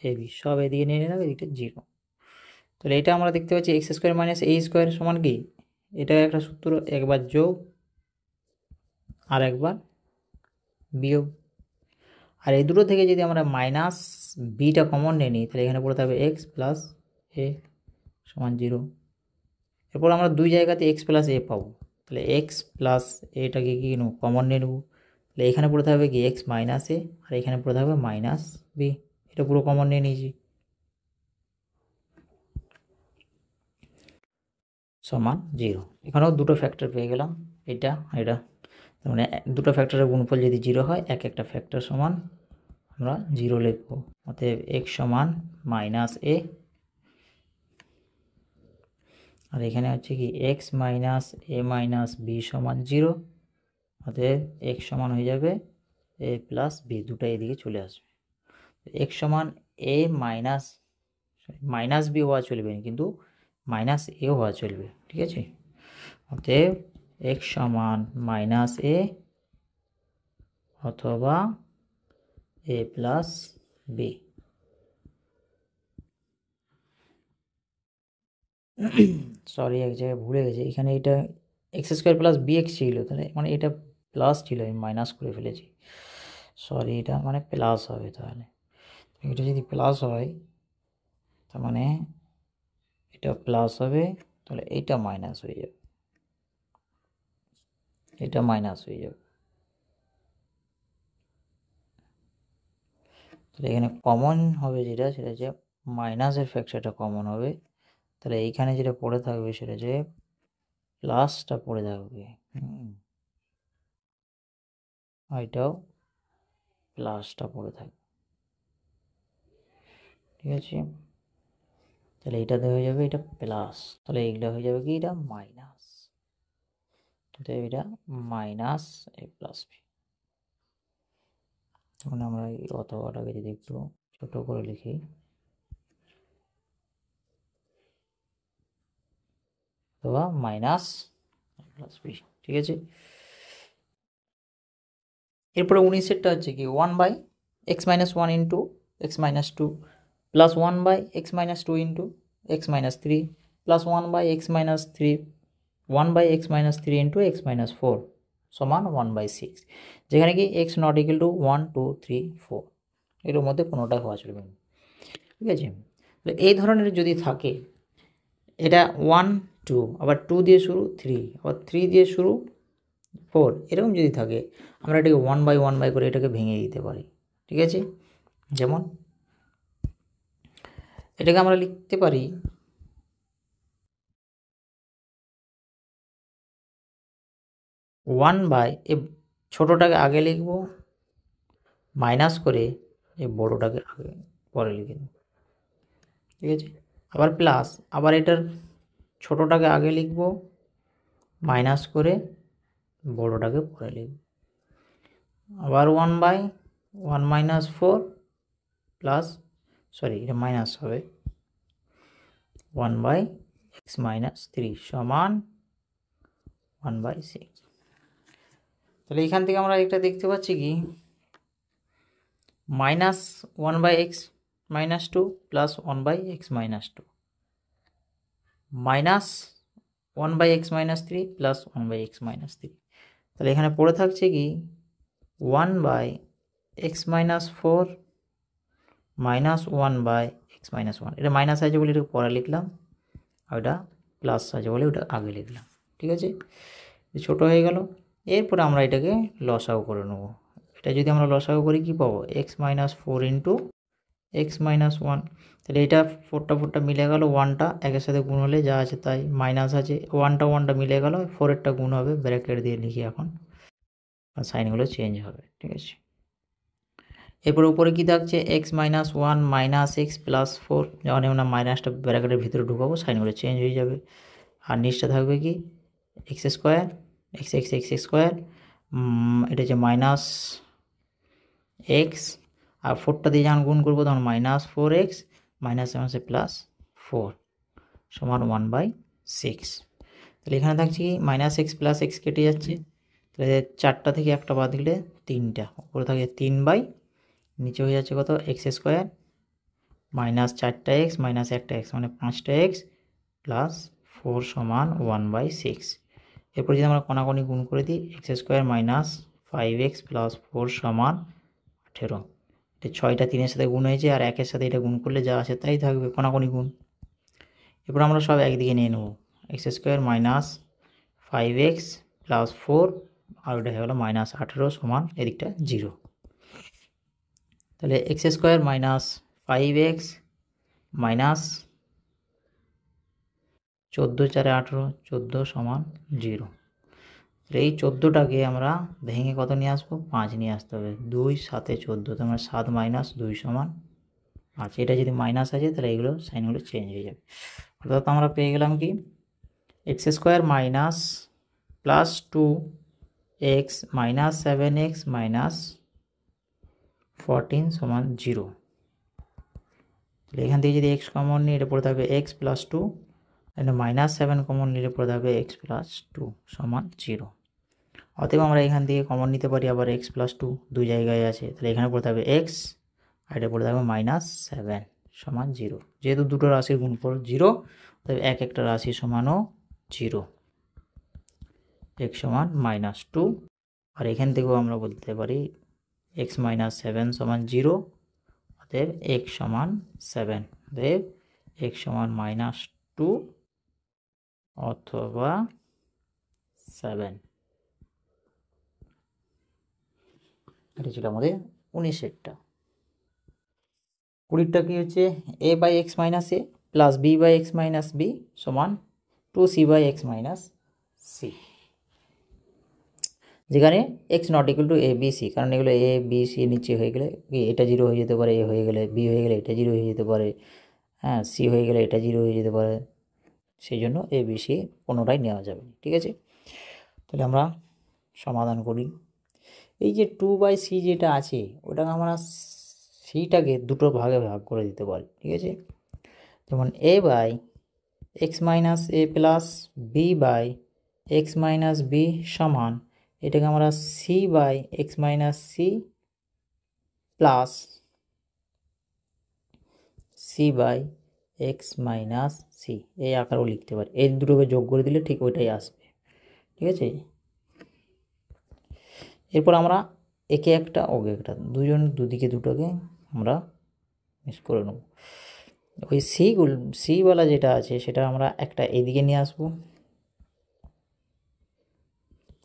a b, সব এদিকে নিয়ে নিলাম, এদিকটা 0। তাহলে এটা আমরা দেখতে পাচ্ছি x square minus a square সমান কি, এটা একটা সূত্র, একবার যোগ আর একবার বিয়োগ, আর এই দুটো থেকে যদি আমরা মাইনাস বিটা কমন নিয়ে নিই তাহলে এখানে পড়ে থাকবে এক্স প্লাস এ সমান 0। এরপর আমরা দুই জায়গাতে এক্স প্লাস এ পাবো, তাহলে এক্স প্লাস এটাকে কি নেব, কমন নিয়ে নেবো, তাহলে এখানে পড়ে থাকবে কি এক্স মাইনাস এ, আর এখানে পড়ে থাকবে মাইনাস বি, এটা পুরো কমন নিয়ে নিয়েছি, সমান 0। এখানেও দুটো ফ্যাক্টর পেয়ে গেলাম, এটা এটা, তার মানে দুটো ফ্যাক্টরের গুণফল যদি 0 হয় এক একটা ফ্যাক্টর সমান আমরা 0 লিখব। অতএব এক্স সমান মাইনাস এ, আর এখানে হচ্ছে কি এক্স মাইনাস এ মাইনাস বি সমান 0, অতএব এক্স সমান হয়ে যাবে এ প্লাস বি দুটো এদিকে চলে আসবে। এক্স সমান এ মাইনাস বি হওয়া চলবে না, কিন্তু মাইনাস এ হওয়া চলবে, ঠিক আছে। অতএব এক্স সমান মাইনাস এ অথবা এ প্লাস বি। সরি এক জায়গায় ভুলে গেছি, এখানে এটা x square plus b x ছিল, তাহলে মানে এটা প্লাস ছিল, আমি মাইনাস করে ফেলেছি, সরি এটা মানে প্লাস হবে। তাহলে এটা যদি প্লাস হয় তার মানে এটা প্লাস হবে, তাহলে এটা মাইনাস হয়ে যাবে, এটা মাইনাস হয়ে যাবে। তাহলে এখানে কমন হবে যেটা, সেটা যে মাইনাসের ফ্যাক্টরটা কমন হবে। তাহলে এইখানে যেটা পড়ে থাকবে সেটা যে প্লাসটা পড়ে থাকবে, এটাও প্লাসটা পড়ে থাকবে, ঠিক আছে। তাহলে এইটাতে হয়ে যাবে এটা প্লাস, তাহলে এইগুলো হয়ে যাবে কি এটা মাইনাস, তাহলে এটা মাইনাস এ প্লাস বি। তখন আমরা এই অথবাটাকে যদি একটু ছোট করে লিখি, অথবা মাইনাস প্লাস বি, ঠিক আছে। এরপরে 19টা হচ্ছে কি 1/(x - 1) into x - 2 plus 1/(x - 2) into x - 3 plus 1/(x - 3 1/(x - 3) into x - 4 সমান 1/6, যেখানে কি x নট ইকুয়াল টু 1 2 3 4 এর মধ্যে কোনোটা হওয়া চলবে না, ঠিক আছে। তো এই ধরনের যদি থাকে, এটা 1 2 আবার 2 দিয়ে শুরু 3 আবার 3 দিয়ে শুরু 4 এরকম যদি থাকে, আমরা এটাকে 1/1 করে এটাকে ভেঙে দিতে পারি, ঠিক আছে। যেমন এটাকে আমরা লিখতে পারি 1/, এ ছোটোটাকে আগে লিখব, মাইনাস করে এই বড়োটাকে আগে পরে লিখে দেব, ঠিক আছে। আবার প্লাস, আবার এটার ছোটোটাকে আগে লিখব, মাইনাস করে বড়োটাকে পরে লিখব। আবার 1/1 - 4 প্লাস, সরি এটা মাইনাস হবে, 1/(x - 3) সমান 1/6। তাহলে এখান থেকে আমরা একটা দেখতে পাচ্ছি কি minus 1/(x - 2) plus 1/(x - 2 minus 1/(x - 3) plus 1/(x - 3। তাহলে এখানে পড়ে থাকছে কি 1/(x - 4 মাইনাস 1/(x - 1), এটা মাইনাস আছে বলে এটা পরে লিখলাম, আর ওটা প্লাস আছে বলে ওটা আগে লিখলাম, ঠিক আছে। ছোটো হয়ে গেল। এরপরে আমরা এটাকে লসাগু করে নেব। এটা যদি আমরা লসাগু করি কি পাবো, x - 4 ইন্টু x - 1, তাহলে এটা 4টা মিলে গেল, 1টা একের সাথে গুণ হলে যা আছে তাই, মাইনাস আছে 1টা মিলে গেল, 4এরটা গুণ হবে, ব্র্যাকেট দিয়ে লিখি এখন, আর সাইনগুলো চেঞ্জ হবে, ঠিক আছে। এরপর উপরে কি থাকছে x - 1 মাইনাস x প্লাস 4, যখন আমরা মাইনাসটা ব্র্যাকেটের ভিতরে ঢুকাবো সাইনগুলো চেঞ্জ হয়ে যাবে। আর নিচটা থাকবে কি এক্স স্কোয়ার এক্স স্কোয়ার, এটা হচ্ছে মাইনাস এক্স, আর 4টা দিয়ে যখন গুণ করবো তখন -4x মাইনাস হচ্ছে +4 সমান 1/6। তাহলে এখানে থাকছে কি -x প্লাস x কেটে যাচ্ছে, তাহলে 4টা থেকে একটা বাদ দিলে 3টা, উপরে থাকে 3/, নিচে হয়ে যাচ্ছে কত এক্স স্কোয়ার মাইনাস 4টা x মাইনাস 1টা x মানে 5টা x প্লাস 4 সমান 1/6। এরপর যদি আমরা কোনাকুনি গুণ করে দিই, x square minus 5x plus 4 সমান 18। এটা 6টা 3-এর সাথে গুণ হয়েছে, আর 1-এর সাথে এটা গুণ করলে যা আছে তাই থাকবে, কোনাকুনি গুণ। এরপর আমরা সব একদিকে নিয়ে নেব, x square minus 5x plus 4, আর ওটা হয়ে গেলো -18 সমান এদিকটা 0। তাহলে x square minus 5x minus 14 × 4 = 18, 14 সমান 0। এই 14টাকে আমরা ভেঙে কত নিয়ে আসবো, 5 নিয়ে আসতে হবে, 2 7 14, তো আমরা 7 - 2 সমান 5। এটা যদি মাইনাস আছে তাহলে এইগুলো সাইনগুলো চেঞ্জ হয়ে যাবে, অর্থাৎ আমরা পেয়ে গেলাম কি x square minus plus 2x minus 7x minus 14 সমান 0। তাহলে এখান থেকে যদি এক্স কমন নিই এটা পড়ে থাকবে এক্স প্লাস 2, এটা -7 কমন নিলে পড়ে থাকবে এক্স প্লাস 2 সমান 0। অতএব আমরা এখান থেকে কমন নিতে পারি আবার এক্স প্লাস 2 দুই জায়গায় আছে, তাহলে এখানে পড়ে থাকবে এক্স আর এটা পড়ে থাকবে -7 সমান 0। যেহেতু দুটো রাশির গুণফল 0, তবে এক একটা রাশি সমানও 0। x সমান -2, আর এখান থেকেও আমরা বলতে পারি x -7 সমান 0, অতএব x সমান 7, অতএব x সমান -2 অথবা 7। এটা ছিল আমাদের 19-এরটা। 20টা কি হচ্ছে a by x minus a plus b by x minus b সমান 2c by x minus c, যেখানে x not equal to a b c, কারণ এগুলো এ বি সি নিচে হয়ে গেলে এটা 0 হয়ে যেতে পারে, এ হয়ে গেলে বি হয়ে গেলে এটা 0 হয়ে যেতে পারে, হ্যাঁ সি হয়ে গেলে এটা 0 হয়ে যেতে পারে, সেই জন্য এ বি সি কোনোটাই নেওয়া যাবে না। ঠিক আছে, তাহলে আমরা সমাধান করি। এই যে 2/c যেটা আছে ওটাকে আমরা সিটাকে দুটো ভাগে ভাগ করে দিতে পারি। ঠিক আছে, যেমন a by x minus a plus b by x minus b সমান, এটাকে আমরা c by x minus c plus c by x minus c এই আকারেও লিখতে পারি। এই দুটোকে যোগ করে দিলে ঠিক ওইটাই আসবে। ঠিক আছে, এরপর আমরা একে একটা ওকে একটা দুজন দুদিকে দুটোকে আমরা মিক্স করে নেব। ওই সিওয়ালা যেটা আছে সেটা আমরা একটা এদিকে নিয়ে আসবো,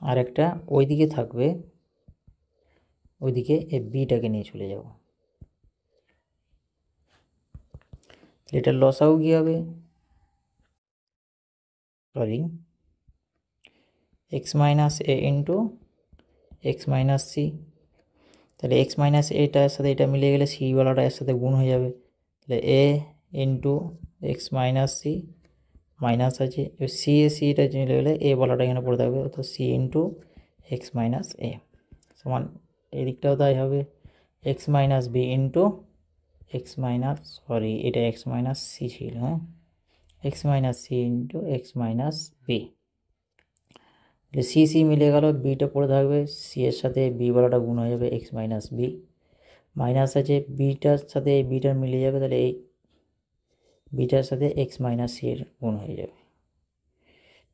আর একটা ওইদিকে থাকবে, ওইদিকে এই বিটাকে নিয়ে চলে যাব। এটার লসাও কি হবে, সরি এক্স মাইনাস এ ইন্টু এক্স মাইনাস সি, তাহলে এক্স মাইনাস এটার সাথে এটা মিলে গেলে সিওয়ালাটা এর সাথে গুণ হয়ে যাবে, তাহলে a into x minus c minus আছে সি এ সিটা চলে গেলে এ বলাটা এখানে পড়ে থাকবে, অর্থাৎ c into x minus a সমান এই দিকটাও তাই হবে x minus b into x minus sorry এটা এক্স মাইনাস সি ছিল, হ্যাঁ x minus c into x minus b, c c মিলে গেল, বিটা পড়ে থাকবে, সি এর সাথে বি বলাটা গুণ হয়ে যাবে এক্স মাইনাস বি, মাইনাস আছে বিটার সাথে এই বিটার মিলে যাবে, তাহলে এই বিটার সাথে এক্স মাইনাস সি এর গুণ হয়ে যাবে।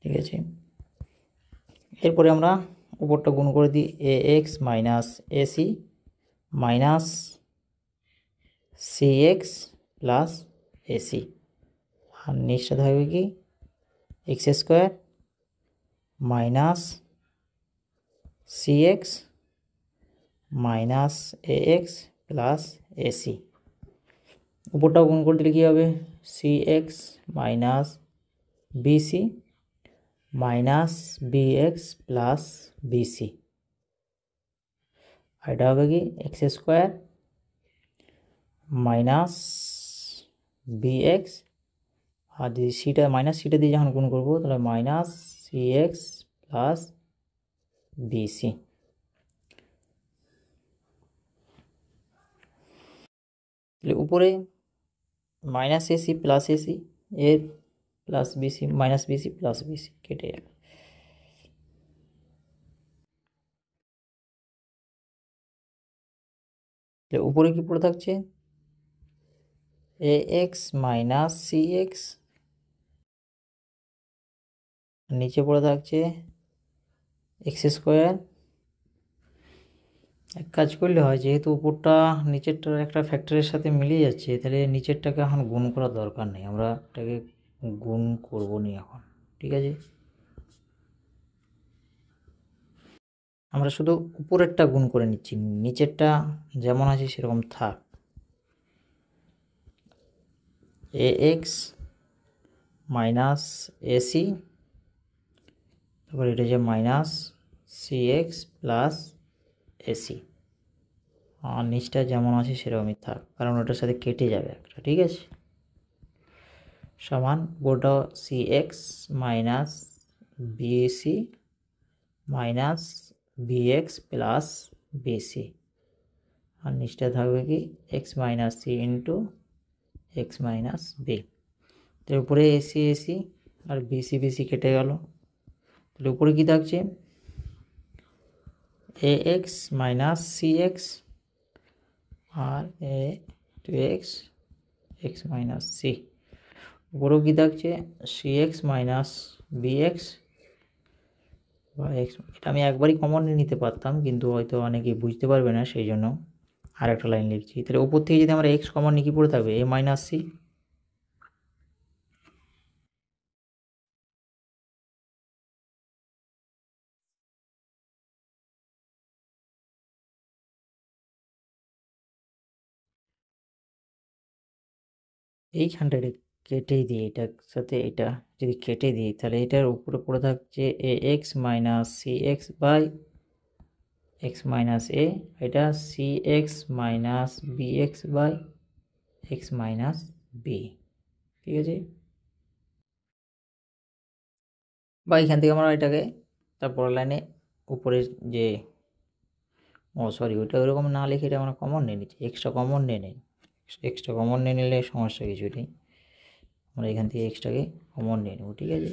ঠিক আছে, এরপরে আমরা উপরটা গুণ করে দিই a x minus a c minus c x plus a c, আর নিচটা থাকবে কি x square minus c x minus a x plus a c. উপরটা গুণ করে দিলে কী হবে c x minus BC minus b x plus b c, আর এটা হবে কি x square minus b x, আর যদি সিটা মাইনাস সিটা দিয়ে যখন গুণ করবো তাহলে minus c x plus b c. তাহলে উপরে মাইনাস এসি প্লাস এসি এর plus bc minus bc plus bc কেটে যাবে। উপরে কি পড়ে থাকছে a x minus c x, নিচে পড়ে থাকছে এক্স স্কোয়ার। এক কাজ করলে হয়, যেহেতু উপরটা নিচেরটার একটা ফ্যাক্টরের সাথে মিলিয়ে যাচ্ছে, তাহলে নিচেরটাকে এখন গুণ করার দরকার নেই, আমরা এটাকে গুণ করবো নি এখন। ঠিক আছে, আমরা শুধু উপরেরটা গুণ করে নিচ্ছি, নিচেরটা যেমন আছে সেরকম থাক। এ এক্স মাইনাস এসি, তারপর এটা যে minus c x plus a c, আর নিচটা যেমন আছে সেরকমই থাক, কারণ ওটার সাথে কেটে যাবে একটা। ঠিক আছে, সমান গোটা c x minus b a c minus b x plus b c, আর নিচটা থাকবে কি x minus c into x minus b. তার উপরে এসি এসি আর বিসি বিসি কেটে গেল। তাহলে উপরে কী থাকছে a x minus c x আর a two x x minus c. উপরেও কী থাকছে c x minus b x বা এক্স। এটা আমি একবারই কমন নিতে পারতাম, কিন্তু হয়তো অনেকেই বুঝতে পারবে না, সেই জন্য আর একটা লাইন লিখছি। তাহলে উপর থেকে যদি আমরা এক্স কমন নিয়ে কী পড়ে থাকবে এ মাইনাস সি। এইখানটা কেটেই দিই, এটার সাথে এটা যদি কেটে দিই তাহলে এটার উপরে পড়ে থাকছে a x minus c x by x minus a, এটা c x minus b x by x minus b. ঠিক আছে, বা এখান থেকে আমরা এটাকে তারপর লাইনে উপরে যে সরি ওইটা ওরকম না লিখে এটা আমরা কমন নিয়ে নিচ্ছি, এক্সট্রা কমন নিয়ে নিই। এক্সট্রা কমন নিয়ে নিলে সমস্যা কিছু নেই, আমরা এখান থেকে এক্সট্রাকে কমন নিয়ে নেব। ঠিক আছে,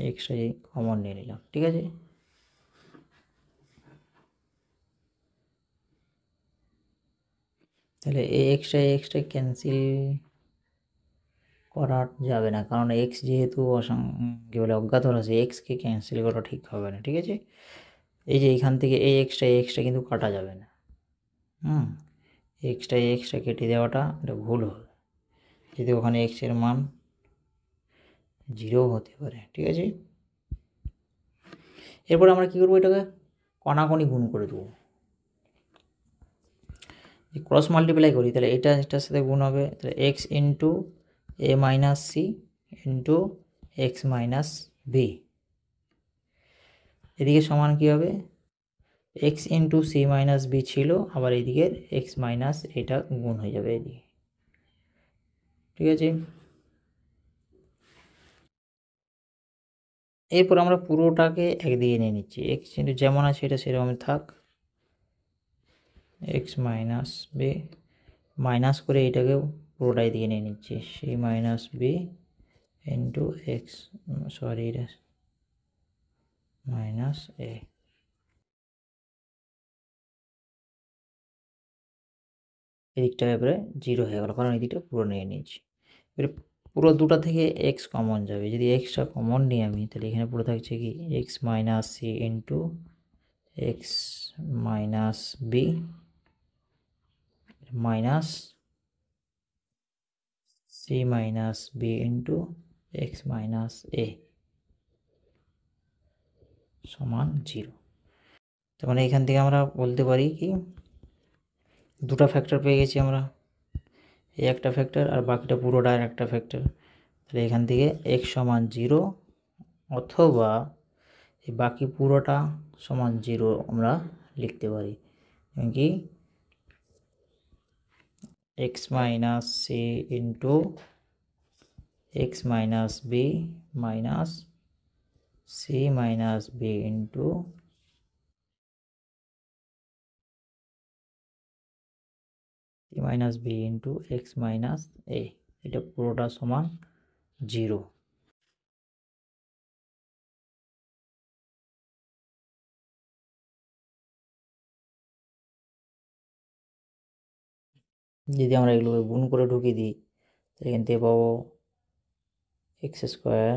এক্সট্রা কমন নিয়ে নিলাম। ঠিক আছে, তাহলে এই এক্সট্রা ক্যান্সেল করা যাবে না, কারণ এক্স যেহেতু কী বলে অজ্ঞাত আছে, এক্সকে ক্যান্সেল করা ঠিক হবে না। ঠিক আছে, এই যে এখান থেকে এই এক্সট্রা কিন্তু কাটা যাবে না। এক্সট্রা কেটে দেওয়াটা এটা ভুল হবে, যদি ওখানে এক্সের মান 0 হতে পারে। ঠিক আছে, এরপর আমরা কী করবো এটাকে কণাকণি গুণ করে দেবো। ক্রস মাল্টিপ্লাই করি তাহলে এটা এটার সাথে গুণ হবে, তাহলে x into a minus c into x minus b. এদিকে সমান কী হবে x into c minus b ছিল, আবার এদিকে এক্স মাইনাস এটা গুণ হয়ে যাবে এদিকে। ঠিক আছে, এরপর আমরা পুরোটাকে একদিকে নিয়ে নিচ্ছি, এক্স ইন্টু যেমন আছে এটা সেরকম থাক, এক্স মাইনাস বি মাইনাস করে এটাকেও পুরোটাই দিকে নিয়ে নিচ্ছি, c minus b into x sorry এটা মাইনাস এ। এদিকটা এবারে 0 হয়ে গেল, কারণ এদিকটা পুরো নিয়ে নিয়েছি। এবারে পুরো দুটা থেকে এক্স কমন যাবে, যদি এক্সটা কমন নিই আমি তাহলে এখানে পুরো থাকছে কি x minus c into x minus b minus c minus b into x minus a সমান 0। তার মানে এখান থেকে আমরা বলতে পারি কি দুটা ফ্যাক্টর পেয়ে গেছি আমরা, এই একটা ফ্যাক্টর আর বাকিটা পুরোটা আর একটা ফ্যাক্টর। তাহলে এখান থেকে এক্স সমান 0 অথবা এই বাকি পুরোটা সমান 0 আমরা লিখতে পারি, কি x minus c into x minus b minus c minus b into c minus b into x minus a, এটা পুরোটা সমান 0। যদি আমরা এগুলোকে গুণ করে ঢুকিয়ে দিই তাহলে এখান থেকে পাবো এক্স স্কোয়ার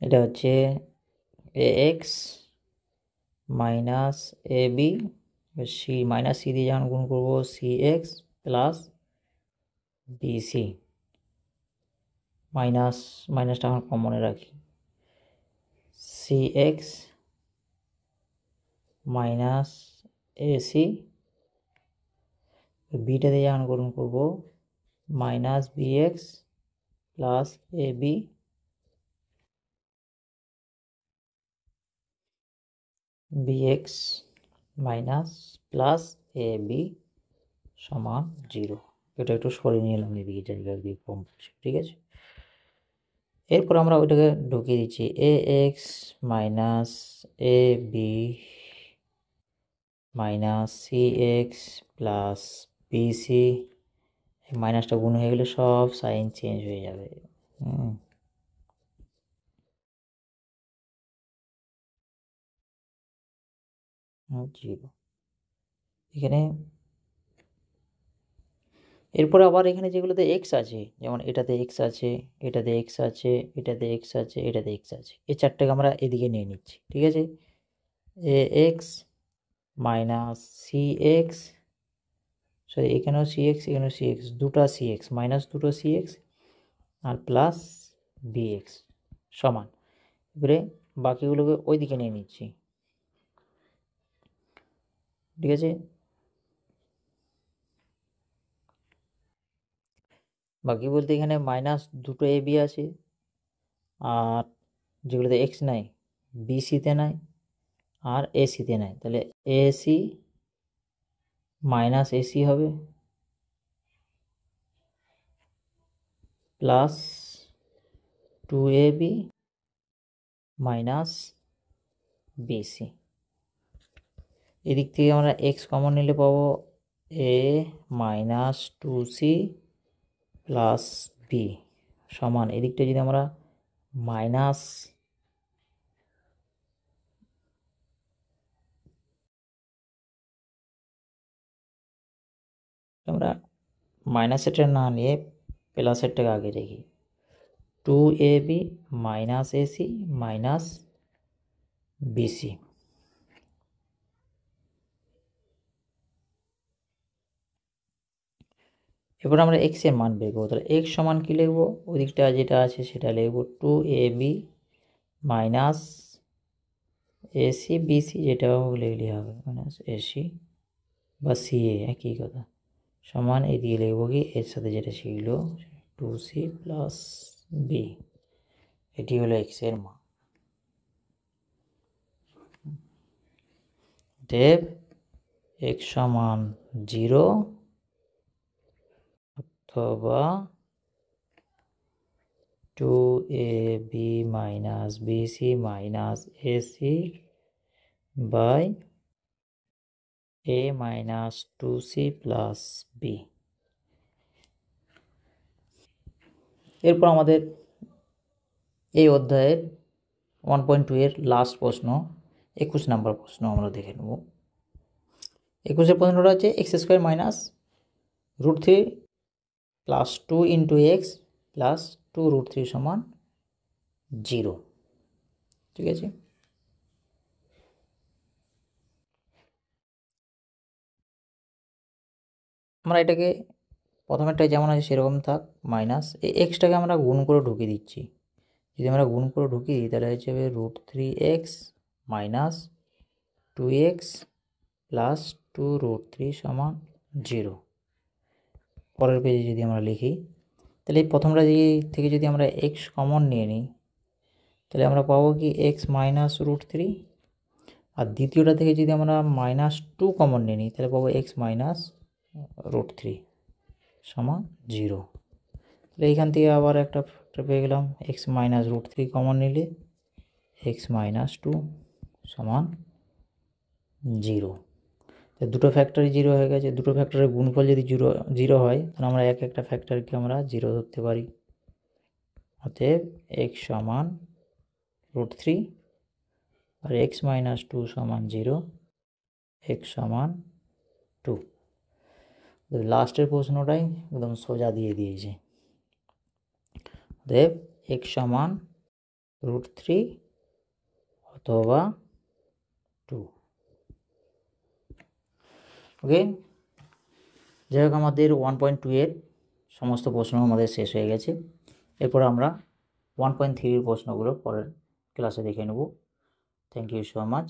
এটা হচ্ছে এ x minus a b, C minus C দিয়ে যখন গুণ করবো সি এক্স প্লাস বিসি, মাইনাসটা আমার কমনে রাখি, সি এক্স মাইনাস এসি, বিটা দিয়ে যখন গুণ করবো minus b x plus a b bx minus plus a b সমান 0। এটা একটু সরিয়ে নিলাম এদিকে, জায়গা দিয়ে কম পড়ছে। ঠিক আছে, এরপর আমরা ওইটাকে ঢুকিয়ে দিচ্ছি a x minus a b minus c x plus b c, মাইনাসটা গুণ হয়ে গেলে সব সাইন চেঞ্জ হয়ে যাবে। জিরো এখানে। এরপরে আবার এখানে যেগুলোতে এক্স আছে, যেমন এটাতে এক্স আছে, এটাতে এক্স আছে, এটাতে এক্স আছে, এটাতে এক্স আছে, এই চারটাকে আমরা এদিকে নিয়ে নিচ্ছি, ঠিক আছে। A x minus c x, sorry এখানেও সি এক্স, এখানেও সি এক্স, দুটা সি এক্স মাইনাস দুটো সি এক্স আর প্লাস বি এক্স সমান। এবারে বাকিগুলোকে ওই দিকে নিয়ে নিচ্ছি, ঠিক আছে। বাকি বলতে এখানে মাইনাস দুটো এ বি আছে, আর যেগুলোতে এক্স নাই বি সিতে নাই আর এ সিতে নাই, তাহলে এ সি মাইনাস এসি হবে প্লাস 2ab মাইনাস বিসি। এদিক থেকে আমরা এক্স কমন নিলে পাবো এ মাইনাস 2c প্লাস বি সমান, এদিকটা যদি আমরা মাইনাস আমরা মাইনাসেরটা না নিয়ে প্লাসেরটাকে আগে রেখি, 2ab minus ac minus bc. এবার আমরা এক্স এর মান বের করবো, তাহলে এক্স সমান কী লিখবো, ওই দিকটা যেটা আছে সেটা লিখবো 2ab মাইনাস এসি বিসি, যেটাও লিখলে হবে মাইনাস এসি বা সিএ একই কথা, সমান এদিকে লিখবো কি এর সাথে যেটা ছিল 2c প্লাস বি, এটি হলো এক্স এর মান। দেব এক্স সমান 0 অথবা 2ab minus BC minus ac by a minus 2c plus b. এরপর আমাদের এই অধ্যায়ের 1.2 এর লাস্ট প্রশ্ন 21 নম্বর প্রশ্ন আমরা দেখে নেব। 21 প্রশ্নটা হচ্ছে x square minus √3 plus 2 into x plus 2√3 সমান 0, ঠিক আছে। আমরা এটাকে প্রথমেরটায় যেমন আছে সেরকম থাক, মাইনাস এই এক্সটাকে আমরা গুণ করে ঢুকিয়ে দিচ্ছি, যদি আমরা গুণ করে ঢুকিয়ে দিই তাহলে হচ্ছে √3x মাইনাস 2x প্লাস 2√3 সমান 0। পরের পেজে যদি আমরা লিখি তাহলে এই প্রথমটা থেকে যদি আমরা x কমন নিয়ে নিই তাহলে আমরা পাবো কি x মাইনাস √3, আর দ্বিতীয়টা থেকে যদি আমরা -2 কমন নিয়ে নিই তাহলে পাবো x মাইনাস √3 সমান 0। তাহলে এইখান থেকে আবার একটা পেয়ে গেলাম x মাইনাস √3 কমন নিলে x মাইনাস 2 সমান 0। তো দুটো ফ্যাক্টরই 0 হয়ে গেছে, দুটো ফ্যাক্টরের গুণফল যদি 0 হয় তাহলে আমরা একটা ফ্যাক্টরকে আমরা 0 ধরতে পারি। অতএব x সমান √3 আর x মাইনাস 2 সমান 0, x সমান 2। লাস্টের প্রশ্নটাই একদম সোজা দিয়ে দিয়েছে। অতএব x সমান √3 অথবা 2। ওকে, যাই হোক আমাদের 1.2 এর সমস্ত প্রশ্ন আমাদের শেষ হয়ে গেছে। এরপর আমরা 1.3 এর প্রশ্নগুলো পরের ক্লাসে দেখে নেব। Thank you so much.